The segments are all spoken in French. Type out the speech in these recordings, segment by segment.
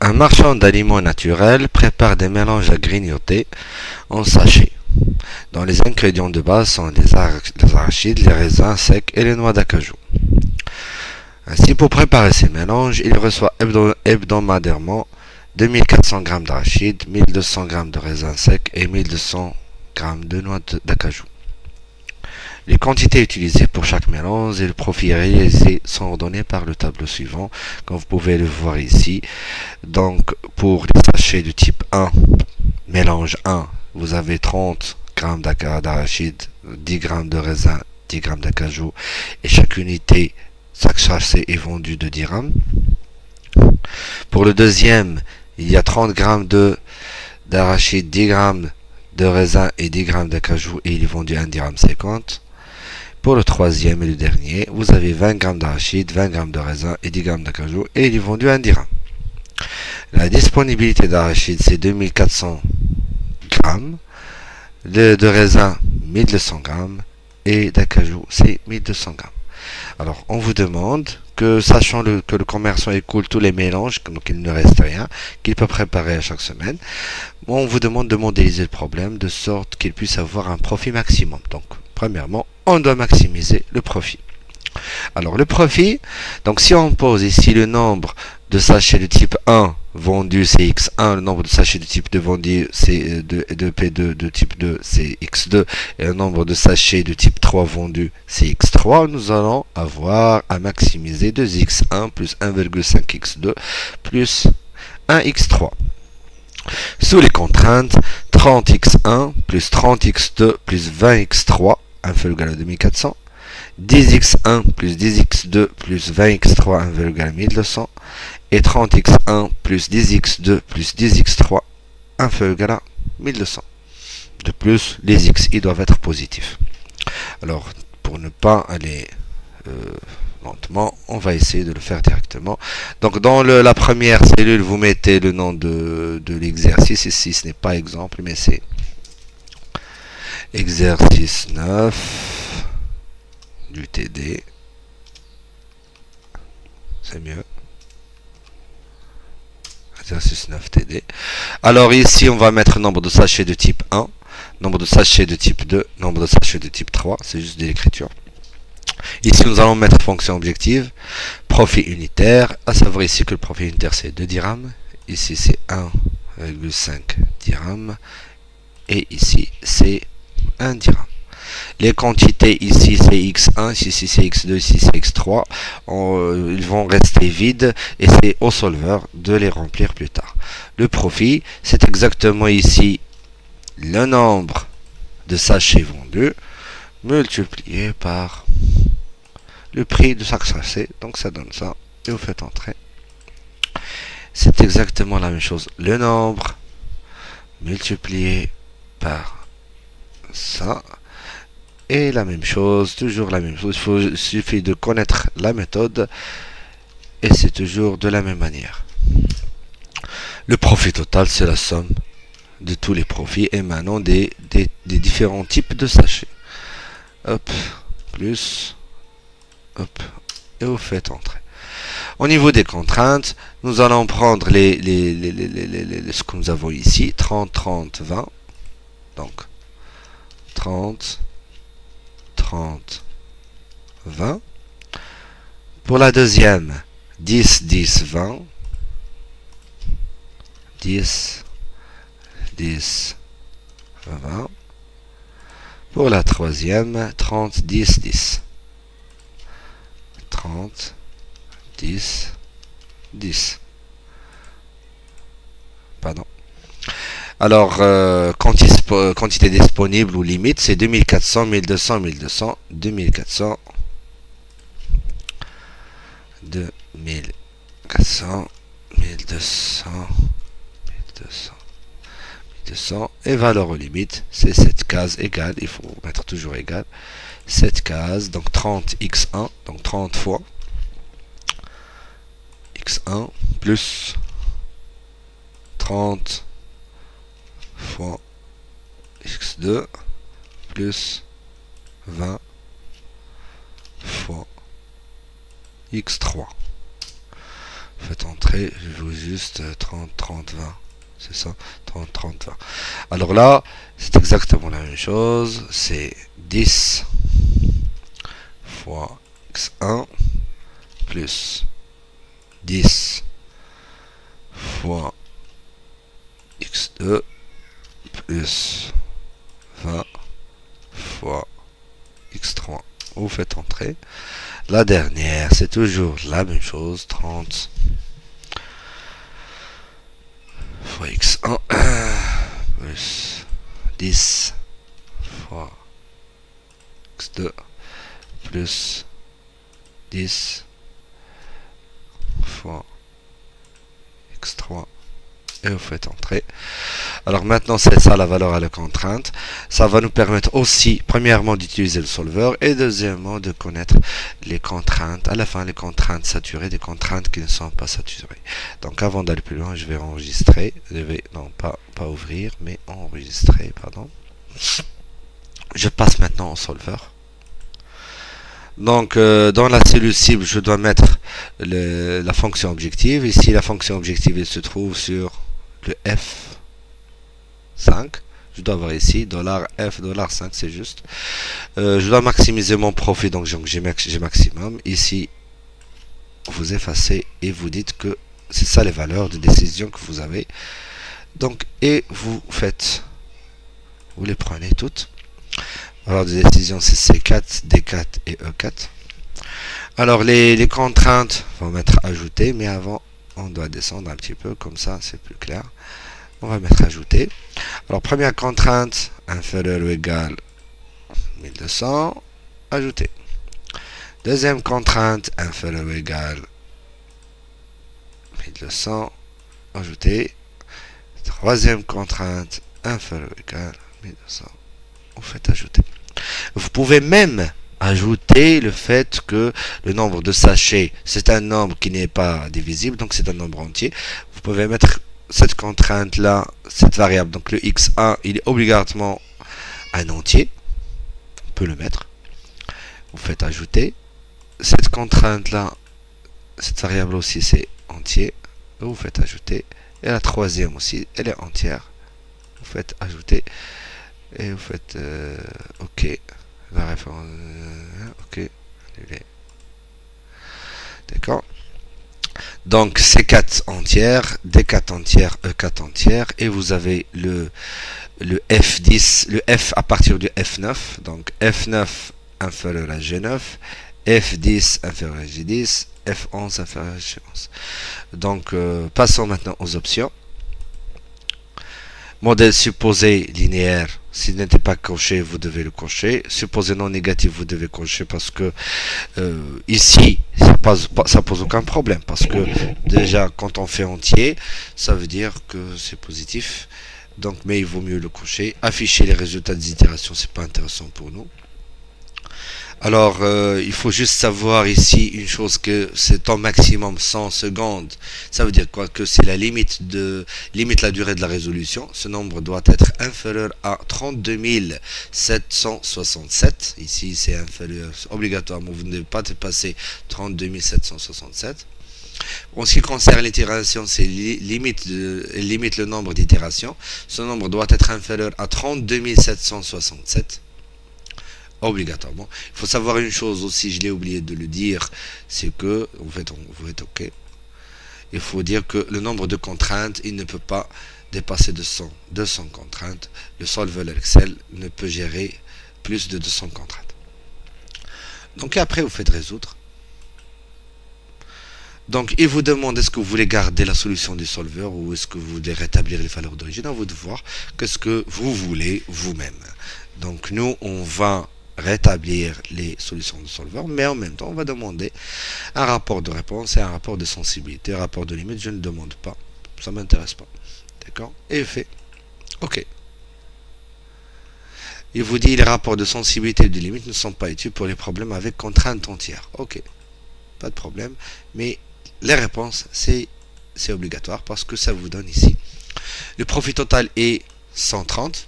Un marchand d'aliments naturels prépare des mélanges à grignoter en sachet, dont les ingrédients de base sont les arachides, les raisins secs et les noix d'acajou. Ainsi, pour préparer ces mélanges, il reçoit hebdomadairement 2400 g d'arachides, 1200 g de raisins secs et 1200 g de noix d'acajou. Les quantités utilisées pour chaque mélange et le profit réalisé sont ordonnés par le tableau suivant, comme vous pouvez le voir ici. Donc, pour les sachets de type 1, mélange 1, vous avez 30 g d'arachide, 10 g de raisin, 10 g d'acajou, et chaque unité, chaque sachet est vendu de 10 grammes. Pour le deuxième, il y a 30 g d'arachide, 10 g de raisin et 10 g d'acajou, et il est vendu à 1,50 $. Pour le troisième et le dernier, vous avez 20 g d'arachide, 20 g de raisin et 10 g d'acajou, et il est vendu à 1 dirham. La disponibilité d'arachide, c'est 2400 g, de raisin 1200 g, et d'acajou, c'est 1200 g. Alors, on vous demande que, sachant que le commerçant écoule tous les mélanges, donc il ne reste rien, qu'il peut préparer à chaque semaine, on vous demande de modéliser le problème de sorte qu'il puisse avoir un profit maximum. Donc, premièrement, on doit maximiser le profit. Alors, le profit, donc si on pose ici le nombre de sachets de type 1 vendus, c'est X1, le nombre de sachets de type 2 vendus, c'est de P2 de type 2, c'est X2, et le nombre de sachets de type 3 vendus, c'est X3, nous allons avoir à maximiser 2X1 plus 1,5X2 plus 1X3. Sous les contraintes, 30X1 plus 30X2 plus 20X3, égal à 2400, 10X1 plus 10X2 plus 20X3, égal à 1200, et 30X1 plus 10X2 plus 10X3, égal à 1200. De plus, les XI doivent être positifs. Alors, pour ne pas aller lentement, on va essayer de le faire directement. Donc, dans la première cellule, vous mettez le nom de l'exercice. Ici, ce n'est pas exemple, mais c'est exercice 9 du TD. C'est mieux. Exercice 9 TD. Alors ici, on va mettre nombre de sachets de type 1, nombre de sachets de type 2, nombre de sachets de type 3. C'est juste de l'écriture. Ici, nous allons mettre fonction objective, profit unitaire, à savoir ici que le profit unitaire, c'est 2 dirhams. Ici, c'est 1,5 dirhams. Et ici, c'est 1 dirham. Les quantités ici c'est X1, ici c'est X2, ici c'est X3. Ils vont rester vides et c'est au solveur de les remplir plus tard. Le profit, c'est exactement ici le nombre de sachets vendus multiplié par le prix de chaque sachet. Donc ça donne ça et vous faites entrer. C'est exactement la même chose. Le nombre multiplié par ça. Et la même chose, toujours la même chose. Il suffit de connaître la méthode et c'est toujours de la même manière. Le profit total, c'est la somme de tous les profits émanant des différents types de sachets. Hop, plus, hop, et vous faites entrer. Au niveau des contraintes, nous allons prendre ce que nous avons ici, 30, 30, 20. Donc, 30, 30, 20. Pour la deuxième, 10, 10, 20. 10, 10, 20. Pour la troisième, 30, 10, 10. 30, 10, 10. Pardon. Alors, quantité disponible ou limite, c'est 2400, 1200, 1200, 2400, 2400, 1200, 1200, 1200. Et valeur aux limites, c'est cette case égale, il faut mettre toujours égal. Cette case, donc 30 x1, donc 30 fois x1 plus 30 fois x2 plus 20 fois x3. Faites entrer, je joue juste 30, 30, 20. C'est ça, 30, 30, 20. Alors là, c'est exactement la même chose. C'est 10 fois x1 plus 10 fois x2 plus 20 fois x3. Vous faites entrer. La dernière, c'est toujours la même chose. 30 fois x1 plus 10 fois x2 plus 10 fois x3 et vous faites entrer. Alors maintenant c'est ça la valeur à la contrainte. Ça va nous permettre aussi premièrement d'utiliser le solver et deuxièmement de connaître les contraintes. À la fin les contraintes saturées, des contraintes qui ne sont pas saturées. Donc avant d'aller plus loin je vais enregistrer. Je vais non pas ouvrir mais enregistrer pardon. Je passe maintenant au solver. Donc dans la cellule cible je dois mettre la fonction objective. Ici la fonction objective elle se trouve sur le F5. Je dois avoir ici $F $5 c'est juste. Je dois maximiser mon profit donc j'ai maximum. Ici vous effacez et vous dites que c'est ça les valeurs de décision que vous avez. Donc et vous les prenez toutes. Alors de décision c'est C4, D4 et E4. Alors les contraintes vont mettre ajouter, mais avant on doit descendre un petit peu comme ça c'est plus clair. On va mettre ajouter. Alors première contrainte inférieure ou égale 1200, ajouter. Deuxième contrainte inférieure ou égale 1200, ajouter. Troisième contrainte inférieure ou égale 1200, vous faites ajouter. Vous pouvez même ajouter le fait que le nombre de sachets, c'est un nombre qui n'est pas divisible, donc c'est un nombre entier. Vous pouvez mettre cette contrainte là, cette variable, donc le x1, il est obligatoirement un entier. On peut le mettre. Vous faites ajouter. Cette contrainte là, cette variable aussi c'est entier. Vous faites ajouter. Et la troisième aussi, elle est entière. Vous faites ajouter. Et vous faites OK. La référence OK. Annulé. D'accord. Donc C4 entière, D4 entière, E4 entière. Et vous avez le F10, le F à partir du F9. Donc F9 inférieur à G9. F10 inférieur à G10. F11 inférieur à G11. Donc passons maintenant aux options. Modèle supposé linéaire, s'il n'était pas coché, vous devez le cocher. Supposé non négatif, vous devez cocher parce que ici, ça pose aucun problème. Parce que déjà, quand on fait entier, ça veut dire que c'est positif. Donc, mais il vaut mieux le cocher. Afficher les résultats des itérations, c'est pas intéressant pour nous. Alors, il faut juste savoir ici une chose, que c'est en maximum 100 secondes. Ça veut dire quoi? Que c'est la limite la durée de la résolution. Ce nombre doit être inférieur à 32 767. Ici, c'est inférieur. Obligatoirement, vous ne devez pas dépasser 32 767. En ce qui concerne l'itération, c'est limite le nombre d'itérations. Ce nombre doit être inférieur à 32 767. Obligatoirement. Il faut savoir une chose aussi, je l'ai oublié de le dire, c'est que, vous faites OK. Il faut dire que le nombre de contraintes, il ne peut pas dépasser 200 contraintes. Le solver Excel ne peut gérer plus de 200 contraintes. Donc après, vous faites résoudre. Donc, il vous demande est-ce que vous voulez garder la solution du solver ou est-ce que vous voulez rétablir les valeurs d'origine. À vous de voir qu'est-ce que vous voulez vous-même. Donc, nous, on va rétablir les solutions de solver, mais en même temps on va demander un rapport de réponse et un rapport de sensibilité. Un rapport de limite je ne demande pas, ça m'intéresse pas, d'accord. Et fait OK. Il vous dit les rapports de sensibilité et de limite ne sont pas utiles pour les problèmes avec contrainte entière. OK, pas de problème, mais les réponses c'est obligatoire parce que ça vous donne ici le profit total est 130.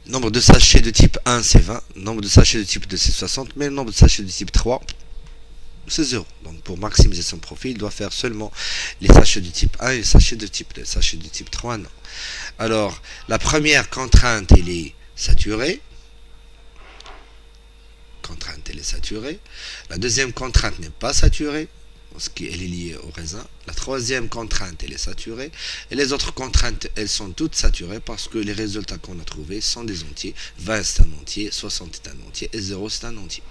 Nombre de sachets de type 1 c'est 20, nombre de sachets de type 2 c'est 60, mais le nombre de sachets de type 3 c'est 0. Donc pour maximiser son profit, il doit faire seulement les sachets de type 1 et les sachets de type 2. Les sachets de type 3, non. Alors, la première contrainte, elle est saturée. Elle est saturée. La deuxième contrainte n'est pas saturée, parce qu'elle est liée au raisin. La troisième contrainte, elle est saturée. Et les autres contraintes, elles sont toutes saturées parce que les résultats qu'on a trouvés sont des entiers. 20 c'est un entier, 60 est un entier et 0 c'est un entier.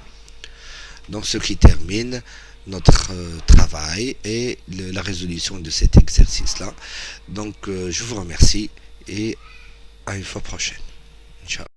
Donc ce qui termine notre travail et la résolution de cet exercice-là. Donc je vous remercie et à une fois prochaine. Ciao.